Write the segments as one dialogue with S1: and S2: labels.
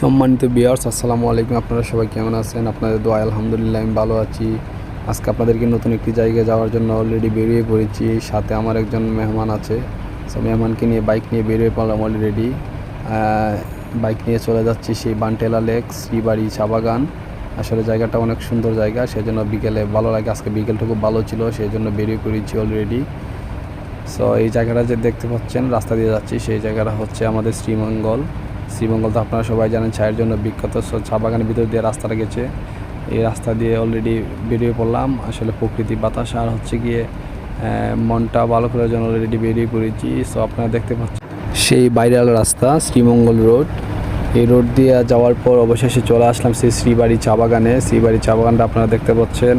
S1: সম্মানিত ভিউয়ার্স, আসসালামু আলাইকুম। আপনারা সবাই কেমন আছেন? আপনাদের দোয়ায় আলহামদুলিল্লাহ আমি ভালো আছি। আজকে আপনাদেরকে নতুন একটি জায়গায় যাওয়ার জন্য অলরেডি বেরিয়ে পড়েছি। সাথে আমার একজন মেহমান আছে। সো মেহমানকে নিয়ে বাইক নিয়ে বেরিয়ে পড়লাম অলরেডি। বাইক নিয়ে চলে যাচ্ছি সেই বানটেলা লেক, শ্রীবাড়ি, চা বাগান। আসলে জায়গাটা অনেক সুন্দর জায়গা, সেজন্য বিকেলে ভালো লাগে। আজকে বিকেলটা খুব ভালো ছিল, সেই জন্য বেরিয়ে পড়েছি অলরেডি। সো এই জায়গাটা যে দেখতে পাচ্ছেন রাস্তা দিয়ে যাচ্ছি, সেই জায়গাটা হচ্ছে আমাদের শ্রীমঙ্গল। শ্রীমঙ্গল তো আপনারা সবাই জানেন চায়ের জন্য বিখ্যাত। সো চা বাগানের ভিতর দিয়ে রাস্তাটা গেছে। এই রাস্তা দিয়ে অলরেডি বেরিয়ে পড়লাম। আসলে প্রকৃতি বাতাস আর হচ্ছে গিয়ে মনটা ভালো করার জন্য অলরেডি বেরিয়ে পড়েছি। সো আপনারা দেখতে পাচ্ছেন সেই ভাইরাল রাস্তা শ্রীমঙ্গল রোড। এই রোড দিয়ে যাওয়ার পর অবশেষে চলে আসলাম সেই শ্রীবাড়ি চা বাগানে। শ্রীবাড়ি চা বাগানটা আপনারা দেখতে পাচ্ছেন,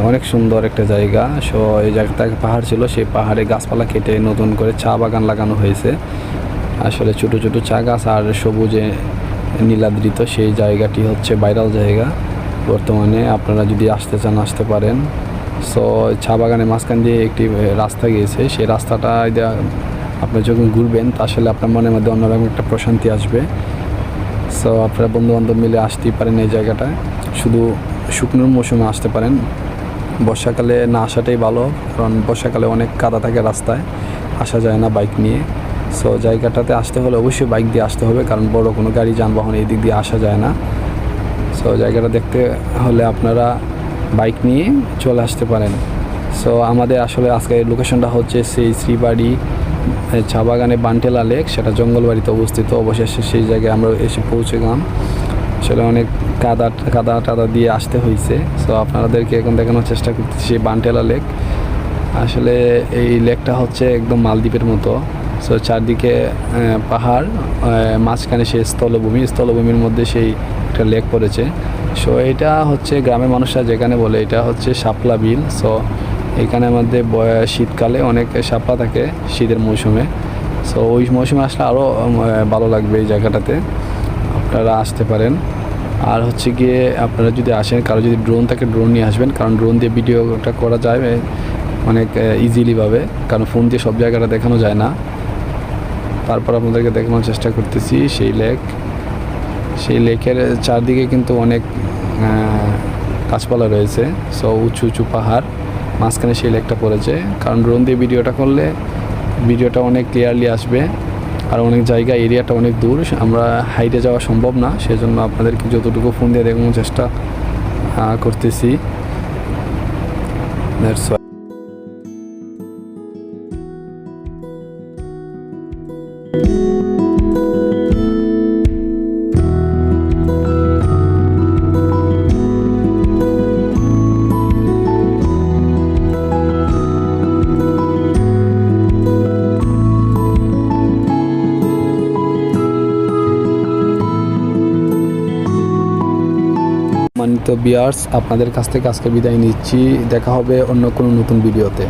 S1: অনেক সুন্দর একটা জায়গা। সো এই জায়গাটা পাহাড় ছিল, সেই পাহাড়ে গাছপালা কেটে নতুন করে চা বাগান লাগানো হয়েছে। আসলে ছোটো ছোটো চা গাছ আর সবুজে নীলাদ্রিত সেই জায়গাটি হচ্ছে ভাইরাল জায়গা বর্তমানে। আপনারা যদি আসতে চান আসতে পারেন। সো চা বাগানের মাঝখান দিয়ে একটি রাস্তা গিয়েছে, সেই রাস্তাটা আপনি যখন ঘুরবেন তা আসলে আপনার মনের মধ্যে অন্যরকম একটা প্রশান্তি আসবে। সো আপনারা বন্ধুবান্ধব মিলে আসতেই পারেন এই জায়গাটায়। শুধু শুকনোর মৌসুমে আসতে পারেন, বর্ষাকালে না আসাটাই ভালো, কারণ বর্ষাকালে অনেক কাদা থাকে রাস্তায়, আসা যায় না বাইক নিয়ে। সো জায়গাটাতে আসতে হলে অবশ্যই বাইক দিয়ে আসতে হবে, কারণ বড় কোনো গাড়ি যানবাহন এই দিক দিয়ে আসা যায় না। সো জায়গাটা দেখতে হলে আপনারা বাইক নিয়ে চলে আসতে পারেন। সো আমাদের আসলে আজকে লোকেশনটা হচ্ছে সেই শ্রীবাড়ি চা বাগানে বানটেলা লেক, সেটা জঙ্গলবাড়িতে অবস্থিত। অবশেষে সেই জায়গায় আমরা এসে পৌঁছে গেলাম। আসলে অনেক কাদা দিয়ে আসতে হয়েছে। সো আপনাদেরকে এখন দেখানোর চেষ্টা করতেছি সেই বানটেলা লেক। আসলে এই লেকটা হচ্ছে একদম মালদ্বীপের মতো। সো চারদিকে পাহাড়, মাঝখানে সেই স্থলভূমির মধ্যে সেই একটা লেক পড়েছে। সো এটা হচ্ছে গ্রামের মানুষরা যেখানে বলে এটা হচ্ছে শাপলা বিল। সো এখানের মধ্যে শীতকালে অনেক শাপলা থাকে শীতের মৌসুমে। সো ওই মৌসুমে আসলে আরও ভালো লাগবে এই জায়গাটাতে, আপনারা আসতে পারেন। আর হচ্ছে গিয়ে আপনারা যদি আসেন, কারো যদি ড্রোন থাকে ড্রোন নিয়ে আসবেন, কারণ ড্রোন দিয়ে ভিডিওটা করা যায় অনেক ইজিলিভাবে, কারণ ফোন দিয়ে সব জায়গাটা দেখানো যায় না। তারপর আপনাদেরকে দেখানোর চেষ্টা করতেছি সেই লেক। সেই লেকের চারদিকে কিন্তু অনেক গাছপালা রয়েছে। সো উঁচু উঁচু পাহাড়, মাঝখানে সেই লেকটা পড়েছে। কারণ ড্রোন দিয়ে ভিডিওটা করলে ভিডিওটা অনেক ক্লিয়ারলি আসবে, আর অনেক জায়গা এরিয়াটা অনেক দূর, আমরা হাইটে যাওয়া সম্ভব না। সেজন্য আপনাদেরকে যতটুকু ফোন দিয়ে দেখানোর চেষ্টা করতেছি। That's why. সম্মানিত ভিউয়ার্স, আপনাদের কাছ থেকে আজকে বিদায় নিচ্ছি। দেখা হবে অন্য কোনো নতুন ভিডিওতে।